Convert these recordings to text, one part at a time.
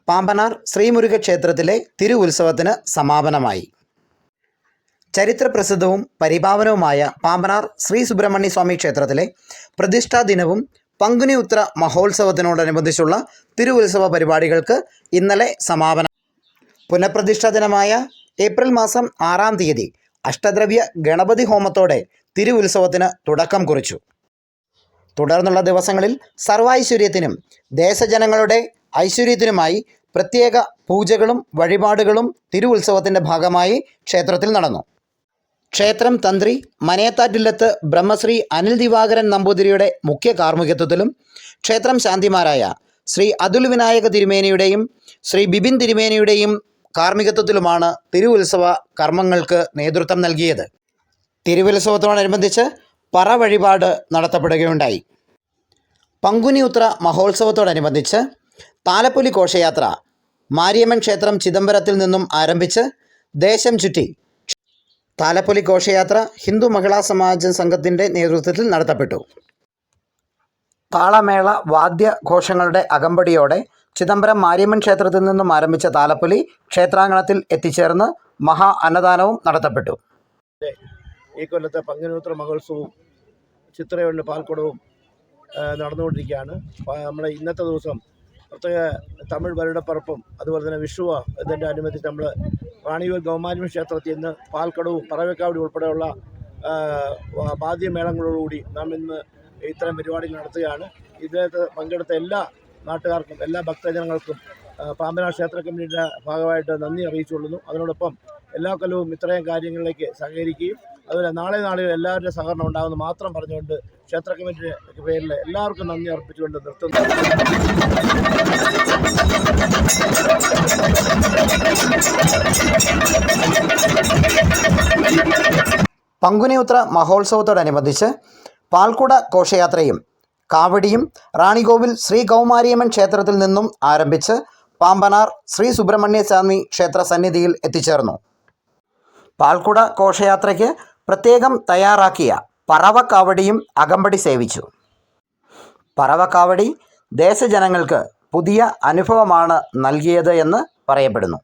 പാമ്പനാർ ശ്രീമുരുക ക്ഷേത്രത്തിലെ തിരുവുത്സവത്തിന് സമാപനമായി. ചരിത്രപ്രസിദ്ധവും പരിപാവനവുമായ പാമ്പനാർ ശ്രീ സുബ്രഹ്മണ്യ സ്വാമി ക്ഷേത്രത്തിലെ പ്രതിഷ്ഠാ ദിനവും പങ്കുനി ഉത്ര മഹോത്സവത്തിനോടനുബന്ധിച്ചുള്ള തിരുവുത്സവ പരിപാടികൾക്ക് ഇന്നലെ സമാപനം. പുനഃപ്രതിഷ്ഠാ ദിനമായ ഏപ്രിൽ മാസം 6-ാം തീയതി അഷ്ടദ്രവ്യ ഗണപതി ഹോമത്തോടെ തിരുവുത്സവത്തിന് തുടക്കം കുറിച്ചു. തുടർന്നുള്ള ദിവസങ്ങളിൽ സർവൈശ്വര്യത്തിനും ദേശജനങ്ങളുടെ ഐശ്വര്യത്തിനുമായി പ്രത്യേക പൂജകളും വഴിപാടുകളും തിരുവുത്സവത്തിൻ്റെ ഭാഗമായി ക്ഷേത്രത്തിൽ നടന്നു. ക്ഷേത്രം തന്ത്രി മനയത്താറ്റില്ലത്ത് ബ്രഹ്മശ്രീ അനിൽ ദിവാകരൻ നമ്പൂതിരിയുടെ മുഖ്യ കാർമ്മികത്വത്തിലും ക്ഷേത്രം ശാന്തിമാരായ ശ്രീ അതുൽ വിനായക തിരുമേനിയുടെയും ശ്രീ ബിപിൻ തിരുമേനിയുടെയും കാർമ്മികത്വത്തിലുമാണ് തിരുവുത്സവ കർമ്മങ്ങൾക്ക് നേതൃത്വം നൽകിയത്. തിരുവുത്സവത്തോടനുബന്ധിച്ച് പറ വഴിപാട് നടത്തപ്പെടുകയുണ്ടായി. പങ്കുനി ഉത്ര മഹോത്സവത്തോടനുബന്ധിച്ച് താലപ്പൊലി ഘോഷയാത്ര മാരിയമ്മൻ ക്ഷേത്രം ചിദംബരത്തിൽ നിന്നും ആരംഭിച്ച് ദേശം ചുറ്റി താലപ്പൊലി ഘോഷയാത്ര ഹിന്ദു മഹിളാ സമാജ സംഘത്തിൻ്റെ നേതൃത്വത്തിൽ നടത്തപ്പെട്ടു. താളമേള വാദ്യഘോഷങ്ങളുടെ അകമ്പടിയോടെ ചിദംബരം മാരിയമ്മൻ ക്ഷേത്രത്തിൽ നിന്നും ആരംഭിച്ച താലപ്പൊലി ക്ഷേത്രാങ്കണത്തിൽ എത്തിച്ചേർന്ന് മഹാ അന്നദാനവും നടത്തപ്പെട്ടു. ഈ കൊല്ലത്തെ പങ്കുനിയുത്ര മഹോത്സവവും ചിത്രയുടെ പാൽക്കുടവും നടന്നുകൊണ്ടിരിക്കുകയാണ്. നമ്മുടെ ഇന്നത്തെ ദിവസം പ്രത്യേക തമിഴ് വരുടപ്പറപ്പും അതുപോലെ തന്നെ വിഷുവ ഇതിൻ്റെ അനുബന്ധിച്ച് നമ്മൾ റാണിയൂർ ഗൗമാരിയമ്മൻ ക്ഷേത്രത്തിൽ നിന്ന് പാൽക്കടവും പറവക്കാവടി ഉൾപ്പെടെയുള്ള വാദ്യമേളങ്ങളോടുകൂടി നാം ഇന്ന് ഇത്തരം പരിപാടികൾ നടത്തുകയാണ്. ഇതിനകത്ത് പങ്കെടുത്ത എല്ലാ നാട്ടുകാർക്കും എല്ലാ ഭക്തജനങ്ങൾക്കും പാമ്പനാർ ക്ഷേത്ര കമ്മിറ്റിയുടെ ഭാഗമായിട്ട് നന്ദി അറിയിച്ചുകൊള്ളുന്നു. അതിനോടൊപ്പം എല്ലാ കൊല്ലവും ഇത്രയും കാര്യങ്ങളിലേക്ക് സഹകരിക്കുകയും അതുപോലെ നാളെ എല്ലാവരുടെയും സഹകരണം ഉണ്ടാകുമെന്ന് മാത്രം പറഞ്ഞുകൊണ്ട് ക്ഷേത്ര കമ്മിറ്റിയുടെ പേരിൽ എല്ലാവർക്കും നന്ദി അർപ്പിച്ചുകൊണ്ട് നിർത്തുന്നു. പങ്കുനി ഉത്ര മഹോത്സവത്തോടനുബന്ധിച്ച് പാൽക്കുട ഘോഷയാത്രയും കാവടിയും റാണികോവിൽ ശ്രീ ഗൗമാരിയമ്മൻ ക്ഷേത്രത്തിൽ നിന്നും ആരംഭിച്ച് പാമ്പനാർ ശ്രീ സുബ്രഹ്മണ്യ സ്വാമി ക്ഷേത്ര സന്നിധിയിൽ എത്തിച്ചേർന്നു. പാൽക്കുട ഘോഷയാത്രയ്ക്ക് പ്രത്യേകം തയ്യാറാക്കിയ പറവക്കാവടിയും അകമ്പടി സേവിച്ചു. പറവക്കാവടി ദേശജനങ്ങൾക്ക് പുതിയ അനുഭവമാണ് നൽകിയത് എന്ന് പറയപ്പെടുന്നു.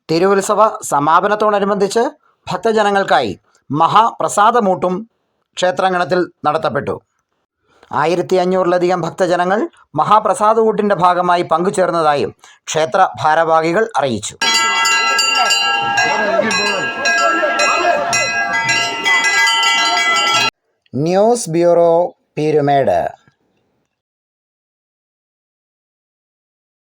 തിരുവുത്സവ സമാപനത്തോടനുബന്ധിച്ച് ഭക്തജനങ്ങൾക്കായി മഹാപ്രസാദമൂട്ടും ക്ഷേത്രാങ്കണത്തിൽ നടത്തപ്പെട്ടു. 1500-ലധികം ഭക്തജനങ്ങൾ മഹാപ്രസാദകൂട്ടിൻ്റെ ഭാഗമായി പങ്കുചേർന്നതായും ക്ഷേത്ര ഭാരവാഹികൾ അറിയിച്ചു. News bureau Peermade.